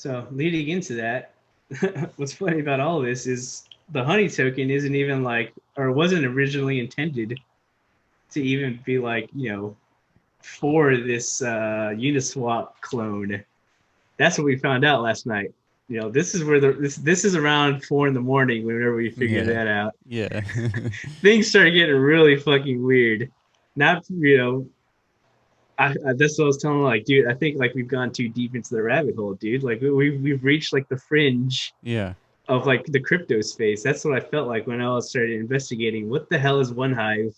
So leading into that, what's funny about all of this is the honey token isn't even like, or wasn't originally intended to even be like, for this Uniswap clone. That's what we found out last night. This is where this is around 4 in the morning whenever we figured Yeah. that out. Yeah. Things started getting really fucking weird. Not that's what I was telling like, dude, I think like we've gone too deep into the rabbit hole, dude. Like we've reached like the fringe Yeah. of like the crypto space. That's what I felt like when I was started investigating. What the hell is One Hive?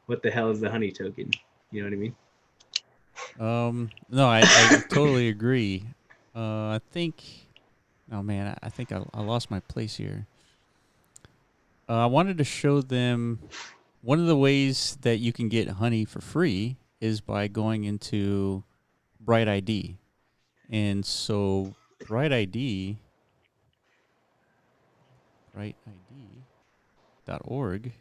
What the hell is the honey token? You know what I mean? No, I totally agree. I think, oh man, I think I lost my place here. I wanted to show them one of the ways that you can get honey for free is by going into Bright ID. And so Bright ID, brightid.org,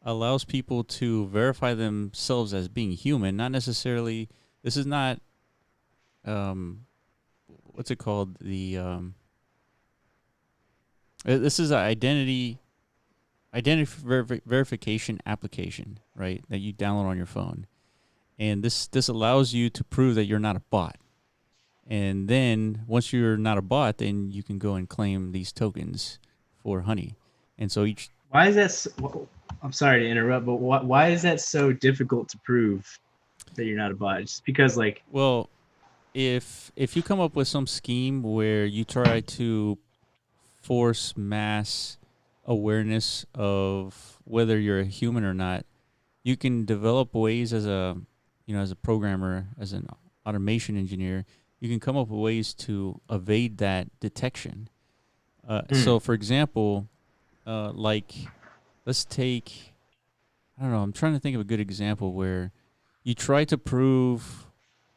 allows people to verify themselves as being human, not necessarily, this is not, um, what's it called? This is an identity verification application, right? That you download on your phone, and this allows you to prove that you're not a bot. And then once you're not a bot, then you can go and claim these tokens for honey. And so each Why is that? I'm sorry to interrupt, but why is that so difficult to prove that you're not a bot? Just because, like, well, if you come up with some scheme where you try to force mass awareness of whether you're a human or not, you can develop ways as a as a programmer, as an automation engineer, you can come up with ways to evade that detection. hmm, So for example, like let's take, I don't know, I'm trying to think of a good example where you try to prove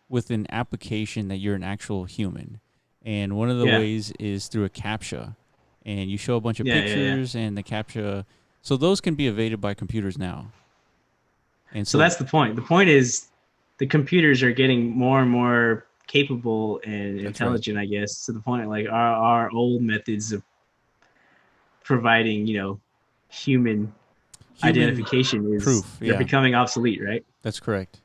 with an application that you're an actual human. And one of the yeah, ways is through a CAPTCHA. And you show a bunch of yeah. pictures and the CAPTCHA. So those can be evaded by computers now. And So so that's the point. The point is the computers are getting more and more capable and that's right. intelligent, I guess, to the point like our old methods of providing, human Human identification is proof. they're Yeah, becoming obsolete, right? that's correct.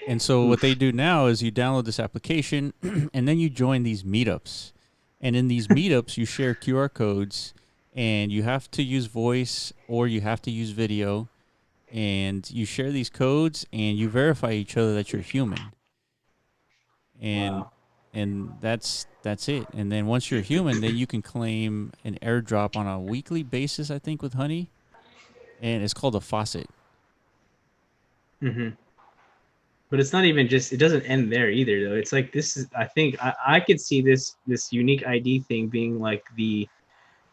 And so what they Oof. do now is you download this application and then you join these meetups. And in these meetups, you share QR codes and you have to use voice or you have to use video, and you share these codes and you verify each other that you're human. And Wow. that's it. And then once you're human, then you can claim an airdrop on a weekly basis, I think, with honey, and it's called a faucet. Hmm. But it's not even just, it doesn't end there either though. It's like this is, I think I could see this unique ID thing being like the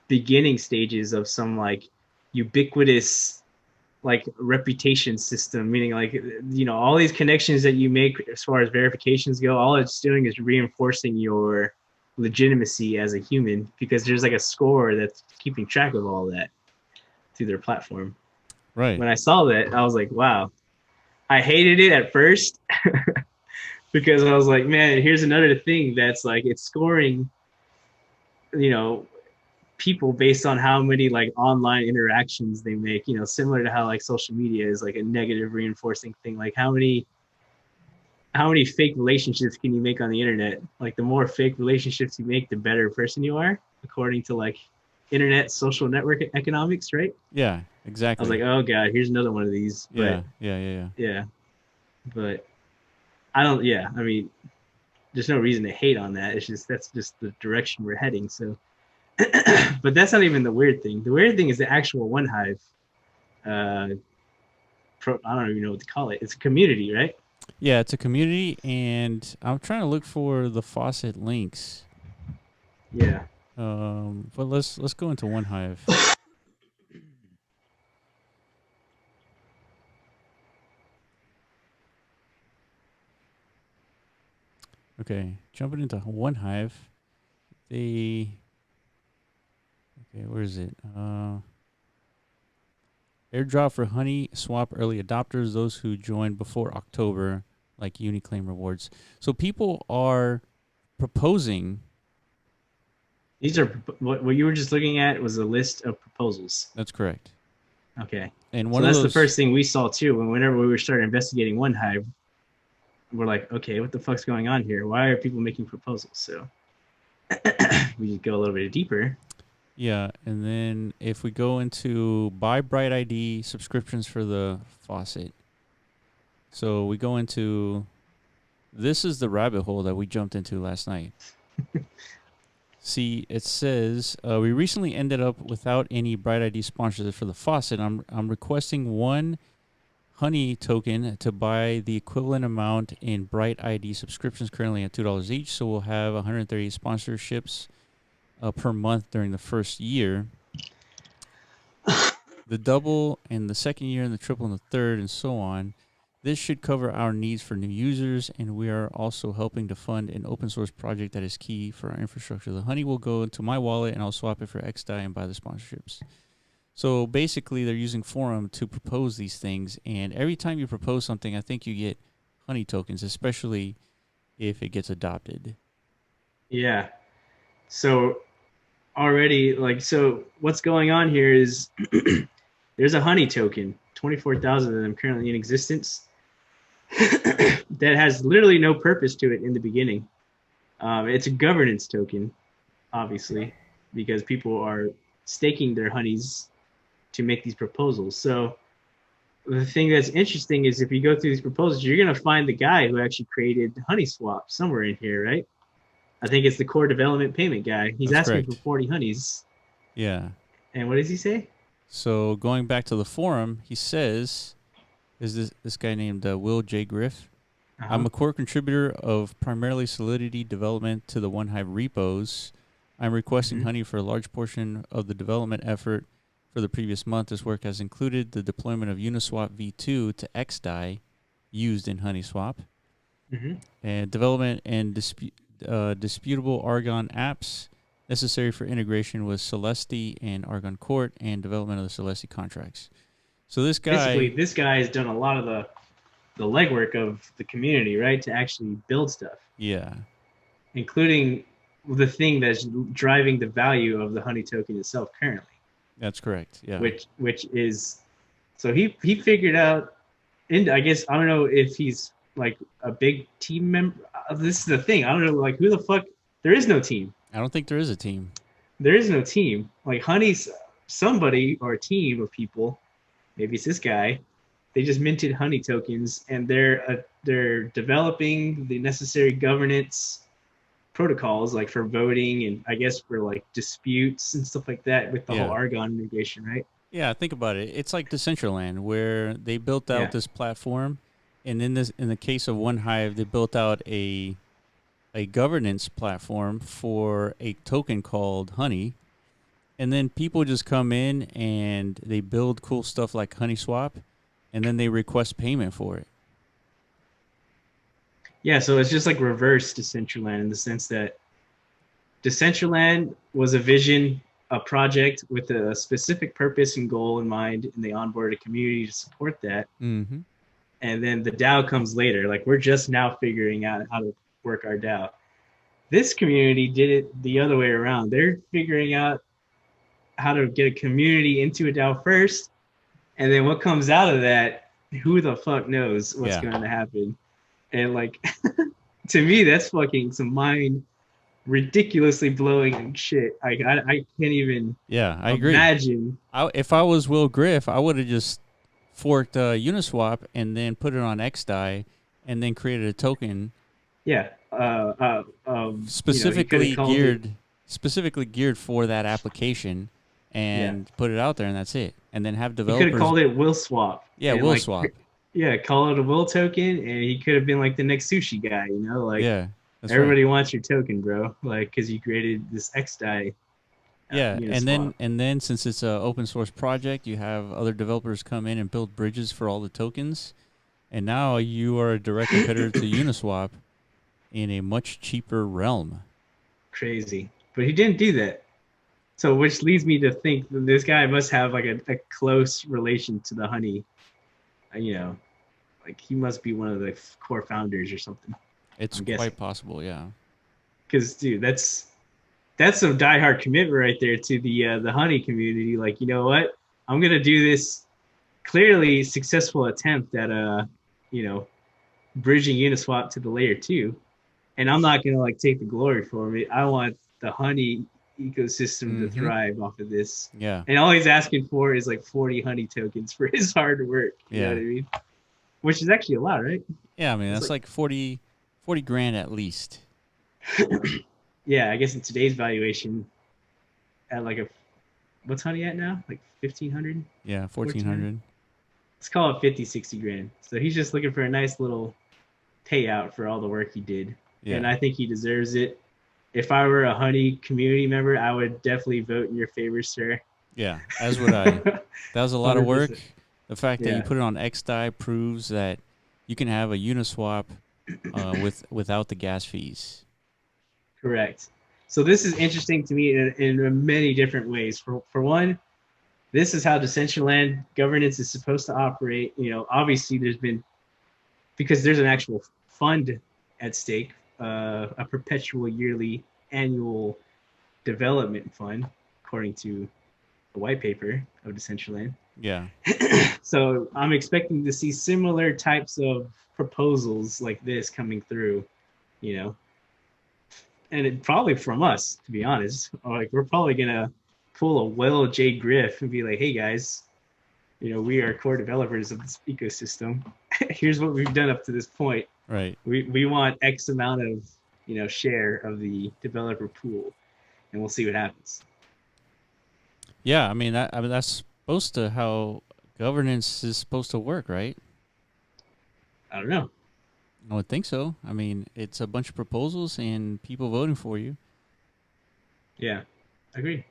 beginning stages of some like ubiquitous like reputation system, meaning like all these connections that you make as far as verifications go, all it's doing is reinforcing your legitimacy as a human because there's like a score that's keeping track of all that through their platform. Right. When I saw that, I was like, wow. I hated it at first because I was like, man, here's another thing that's like it's scoring, you know, people based on how many like online interactions they make, similar to how like social media is like a negative reinforcing thing. Like how many fake relationships can you make on the internet? Like the more fake relationships you make, the better person you are, according to like internet social network economics, right? Yeah, I was like, exactly. oh god, here's another one of these. But Yeah. yeah, but I don't. Yeah, I mean, there's no reason to hate on that. It's just that's just the direction we're heading. So, but that's not even the weird thing. The weird thing is the actual One Hive. Uh, I don't even know what to call it. It's a community, right? Yeah, it's a community, and I'm trying to look for the faucet links. Yeah. But let's go into One Hive. Okay, jumping into One Hive. They okay, where is it? Airdrop for honey swap early adopters, those who joined before October, like Uniclaim rewards. So people are proposing These are what you were just looking at was a list of proposals. That's correct. Okay. And So one of that's the those, first thing we saw too. Whenever we were starting investigating One Hive, we're like, okay, what the fuck's going on here? Why are people making proposals? So we go a little bit deeper. yeah. And then if we go into buy Bright ID subscriptions for the faucet, so we go into this is the rabbit hole that we jumped into last night. See, it says we recently ended up without any Bright ID sponsors for the faucet. I'm requesting 1 Honey token to buy the equivalent amount in Bright ID subscriptions, currently at $2 each. So we'll have 130 sponsorships per month during the first year. The double in the second year, and the triple in the third, and so on. This should cover our needs for new users, and we are also helping to fund an open source project that is key for our infrastructure. The Honey will go into my wallet, and I'll swap it for XDAI and buy the sponsorships. So basically, they're using Forum to propose these things, and every time you propose something, I think you get Honey tokens, especially if it gets adopted. Yeah. So already, like, so what's going on here is there's a Honey token, 24,000 of them currently in existence, that has literally no purpose to it in the beginning. It's a governance token, obviously, because people are staking their honeys to make these proposals. So the thing that's interesting is if you go through these proposals, you're going to find the guy who actually created HoneySwap somewhere in here, right? I think it's the core development payment guy. He's That's asking for correct. 40 honeys. Yeah. And what does he say? So going back to the forum, he says, "Is this guy named Will J. Griff? I'm Uh-huh. a core contributor of primarily Solidity development to the 1Hive repos. I'm requesting Mm-hmm. Honey for a large portion of the development effort for the previous month. This work has included the deployment of Uniswap v2 to XDAI used in HoneySwap, Mm-hmm. and development and disputable Argon apps necessary for integration with Celeste and Argon Court, and development of the Celeste contracts." So this Basically, guy, this guy has done a lot of the legwork of the community, right, to actually build stuff, yeah, including the thing that's driving the value of the Honey token itself currently, that's correct. Yeah, which is so he figured out. And I guess I don't know if he's like a big team member. This is the thing. I don't know, like who the fuck. There is no team. I don't think there is a team. There is no team. Like Honey's somebody or a team of people. Maybe it's this guy. They just minted Honey tokens, and they're developing the necessary governance protocols, like for voting and I guess for like disputes and stuff like that with the whole Yeah. Argon integration, right? Yeah, think about it. It's like Decentraland, where they built out Yeah. this platform, and in the case of 1Hive, they built out a governance platform for a token called Honey, and then people just come in and they build cool stuff like HoneySwap, and then they request payment for it. Yeah, so it's just like reverse Decentraland in the sense that Decentraland was a vision, a project with a specific purpose and goal in mind, and they onboarded a community to support that. Mm-hmm. And then the DAO comes later. Like we're just now figuring out how to work our DAO. This community did it the other way around. They're figuring out how to get a community into a DAO first, and then what comes out of that, who the fuck knows what's Yeah, going to happen. And like to me, that's fucking some mind ridiculously blowing shit. I can't even yeah, I agree. imagine. If I was Will Griff, I would have just forked Uniswap and then put it on XDAI and then created a token Yeah, he could have specifically called it. geared for that application Yeah, and put it out there, and that's it. And then have he could have developers, called it Will Swap yeah, and will like, swap. yeah, call it a Will token, and he could have been like the next sushi guy. Like Yeah, that's right. everybody wants your token, bro. Like because you created this X die Yeah, Uniswap. and then since it's an open source project, you have other developers come in and build bridges for all the tokens, and now you are a direct competitor to Uniswap in a much cheaper realm. Crazy, but he didn't do that. So which leads me to think that this guy must have like a close relation to the Honey. You know, like he must be one of the core founders or something. It's I'm guessing. quite possible, yeah. Because dude, that's some diehard commitment right there to the honey community. Like, you know what? I'm gonna do this clearly successful attempt at you know, bridging Uniswap to the layer two, and I'm not gonna like take the glory for it. I want the honey ecosystem to Mm-hmm. thrive off of this. Yeah. And all he's asking for is like 40 honey tokens for his hard work. You know what Yeah. I mean? Which is actually a lot, right? Yeah. I mean, It's that's like, like 40 grand at least. yeah, I guess in today's valuation, at like a, what's honey at now? Like 1500, Yeah. 1400. 1400. Let's call it 50, 60 grand. So he's just looking for a nice little payout for all the work he did. And Yeah. I think he deserves it. If I were a honey community member, I would definitely vote in your favor, sir. Yeah. As would I. That was a lot of work. 100%. The fact that you Yeah, put it on XDAI proves that you can have a Uniswap without the gas fees. correct. So this is interesting to me in many different ways. For one, this is how Decentraland governance is supposed to operate. You know, obviously there's been, because there's an actual fund at stake, a perpetual yearly annual development fund, according to the white paper of Decentraland. Yeah. So I'm expecting to see similar types of proposals like this coming through, you know, and it probably from us, to be honest. Like we're probably gonna pull a Will J Griff and be like, "Hey guys, you know, we are core developers of this ecosystem. Here's what we've done up to this point. Right. We want X amount of, you know, share of the developer pool, and we'll see what happens." Yeah. I mean that's supposed to how governance is supposed to work, right? I don't know. I would think so. I mean, it's a bunch of proposals and people voting for you. Yeah, I agree.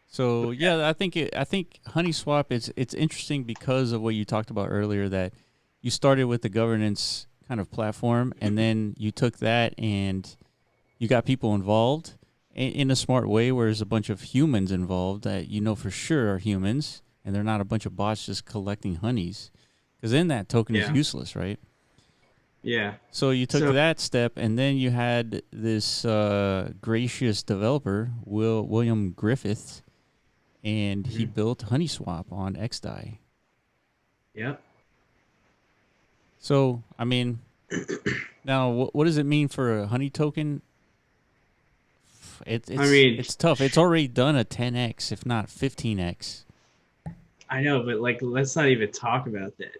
So yeah, I think HoneySwap it's interesting because of what you talked about earlier, that you started with the governance kind of platform and then you took that and you got people involved in a smart way where there's a bunch of humans involved that you know for sure are humans and they're not a bunch of bots just collecting honeys, because then that token is Yeah, useless, right? yeah. So you took So that step, and then you had this gracious developer, William Griffith, and he mhm. built HoneySwap on XDAI. Yeah. So, I mean, now what does it mean for a honey token? I mean, It's tough. It's already done a 10x, if not 15x. I know, but like, let's not even talk about that,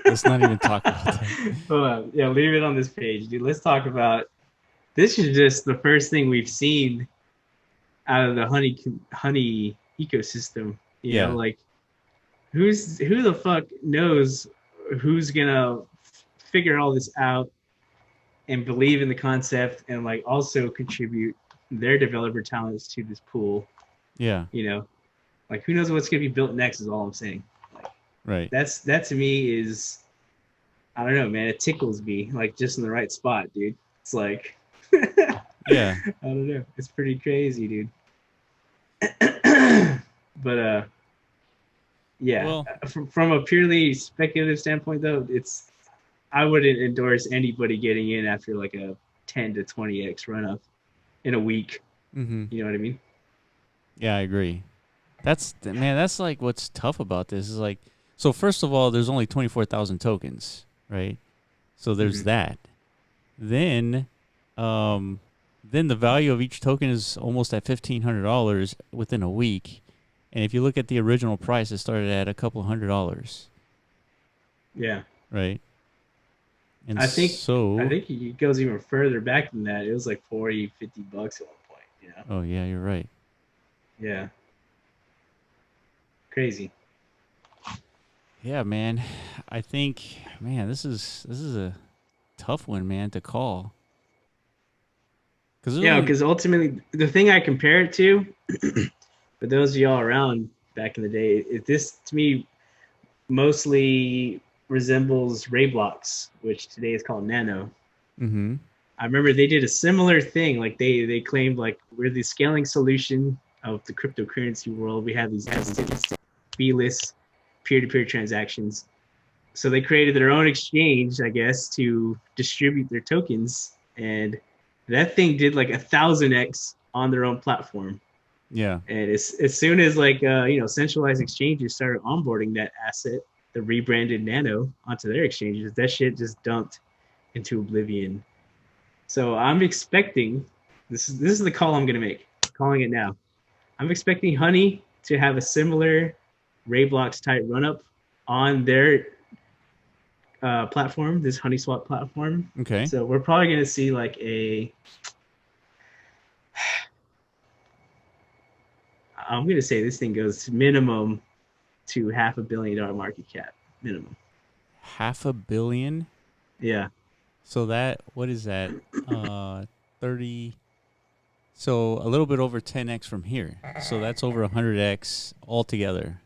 Let's not even talk about that. dude. Hold on. Yeah, leave it on this page, dude. Let's talk about, this is just the first thing we've seen out of the honey ecosystem. You know, Yeah, like who the fuck knows who's gonna figure all this out and believe in the concept and like also contribute their developer talents to this pool. yeah, You know, like who knows what's gonna be built next is all I'm saying. Like right. that to me is, I don't know, man. It tickles me like just in the right spot, dude. It's like I Yeah. don't know. It's pretty crazy, dude. But yeah, Well, from a purely speculative standpoint, though, it's, I wouldn't endorse anybody getting in after like a 10 to 20x run up in a week. mm-hmm. You know what I mean? Yeah, I agree. Man, that's like what's tough about this is like, so first of all, there's only 24,000 tokens, right? So there's Mm-hmm. that. Then, um, then the value of each token is almost at $1,500 within a week. And if you look at the original price, it started at a couple $100s, Yeah, right? And I think I so, think it goes even further back than that. It was like 40, $50 at one point. You know? oh yeah, you're right. Yeah, crazy. Yeah, man. I think, man, this is a tough one, man, to call. Because there's Yeah, only, because ultimately the thing I compare it to, for those of y'all around back in the day, this to me mostly resembles Rayblox, which today is called Nano. mm-hmm. I remember they did a similar thing. Like they claimed like we're the scaling solution of the cryptocurrency world. We have these feeless peer-to-peer transactions. So they created their own exchange, I guess, to distribute their tokens. And That thing did like 1,000x on their own platform. Yeah. And as soon as like centralized exchanges started onboarding that asset, the rebranded Nano onto their exchanges, that shit just dumped into oblivion. So I'm expecting this is the call I'm gonna make. I'm calling it now. I'm expecting Honey to have a similar Rayblocks type run up on their platform, this HoneySwap platform. Okay. So we're probably gonna see like a I'm gonna say this thing goes minimum to $500 million market cap minimum. 500 million. Yeah, So that, what is that? 30. So a little bit over 10x from here. So that's over 100x altogether.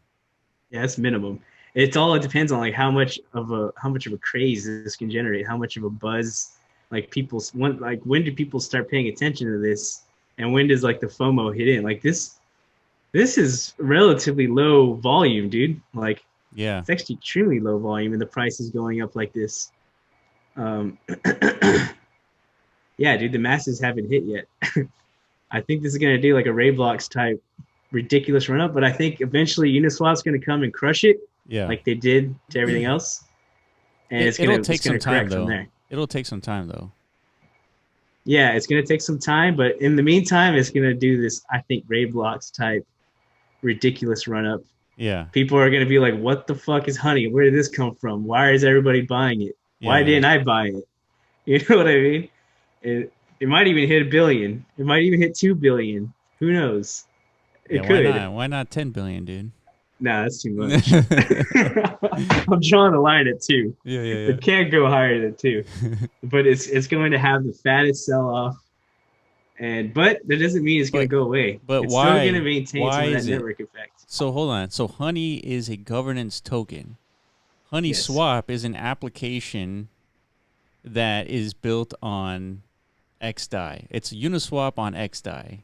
yeah, that's minimum. It depends on like how much of a craze this can generate, how much of a buzz like when do people start paying attention to this, and when does like the FOMO hit in? Like this is relatively low volume, dude. Like Yeah. it's actually extremely low volume, and the price is going up like this. Um, yeah, dude, the masses haven't hit yet. I think this is gonna do like a Ray Blocks type ridiculous run up, but I think eventually Uniswap's gonna come and crush it, Yeah. like they did to everything else, and It'll it's take some gonna time correct from though. there. It'll take some time though. Yeah, it's gonna take some time, but in the meantime, it's gonna do this. I think Ray Blocks type ridiculous run up. Yeah. People are gonna be like, "What the fuck is Honey? Where did this come from? Why is everybody buying it? Yeah. Why Yeah. didn't I buy it?" You know what I mean? It it might even hit a billion. It might even hit 2 billion. Who knows? Yeah. It Why could. not? Why not 10 billion, dude? Nah, that's too much. Yeah. I'm drawing the line at two. Yeah. It can't go higher than two. But it's going to have the fattest sell off, and but that doesn't mean it's going But to go away. but It's still going to why? maintain Why some of that is it? network effect. So hold on. So Honey is a governance token. Honey Yes. Swap is an application that is built on XDAI. It's Uniswap on XDAI.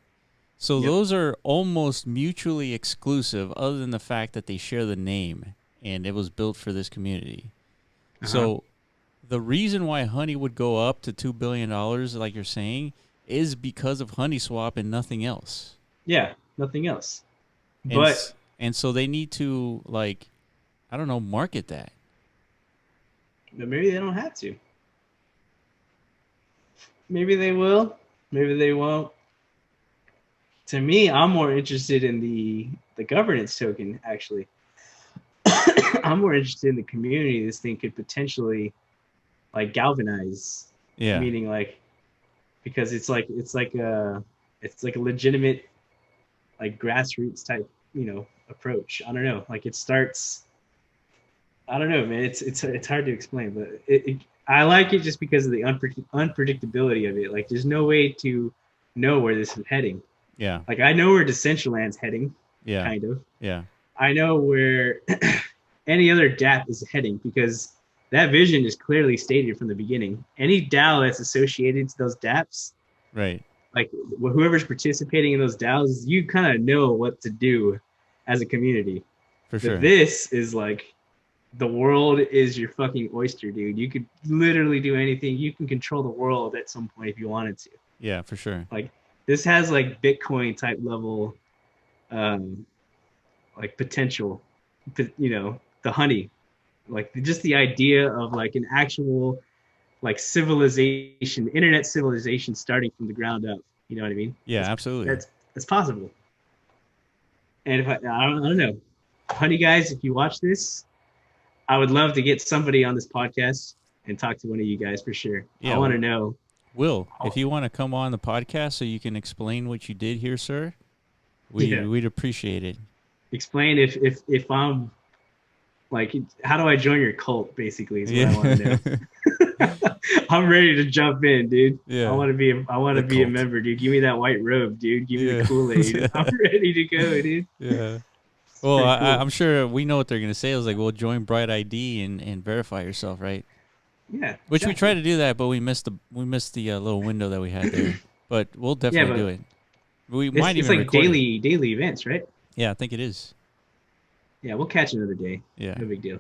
So Yep. those are almost mutually exclusive, other than the fact that they share the name and it was built for this community. Uh-huh. So the reason why Honey would go up to $2 billion, like you're saying, is because of Honey Swap and nothing else. Yeah. Nothing else. And But and so they need to, like, I don't know, market that. maybe they don't have to. Maybe they will. Maybe they won't. To me, I'm more interested in the governance token. Actually, I'm more interested in the community this thing could potentially like galvanize. Yeah. Meaning like because it's like a legitimate like grassroots type approach. I don't know. Like it starts. I don't know, man. It's hard to explain, but I like it just because of the unpredictability of it. Like there's no way to know where this is heading. Yeah. Like I know where Decentraland's heading, Yeah. kind of. Yeah. I know where any other DApp is heading because that vision is clearly stated from the beginning. Any DAO that's associated to those DApps, Right. like whoever's participating in those DAOs, you kind of know what to do as a community. For But sure. this is like the world is your fucking oyster, dude. You could literally do anything. You can control the world at some point if you wanted to. Yeah, for sure. Like this has like Bitcoin type level um like potential, the Honey, like just the idea of like an actual like civilization, internet civilization starting from the ground up. You know what I mean? Yeah, absolutely. That's possible. And if I don't know, Honey guys, if you watch this, I would love to get somebody on this podcast and talk to one of you guys for sure. Yeah, I want to know. Will, if you want to come on the podcast so you can explain what you did here, sir, Yeah. we'd appreciate it. Explain if I'm like, how do I join your cult? Basically, is what I Yeah. want to know. I'm ready to jump in, dude. Yeah. I want to The be a cult. member, dude. Give me that white robe, dude. Give me Yeah. the Kool-Aid. I'm ready to go, dude. Yeah. It's Well, pretty cool. I'm sure we know what they're gonna say. I was like, well, join Bright ID and verify yourself, right? Yeah. Which we exactly. tried to do that, but we missed the little window that we had there. But we'll definitely but do it. We It's, might it's even like record it. daily events, right? Yeah, I think it is. Yeah, we'll catch another day. Yeah. No big deal.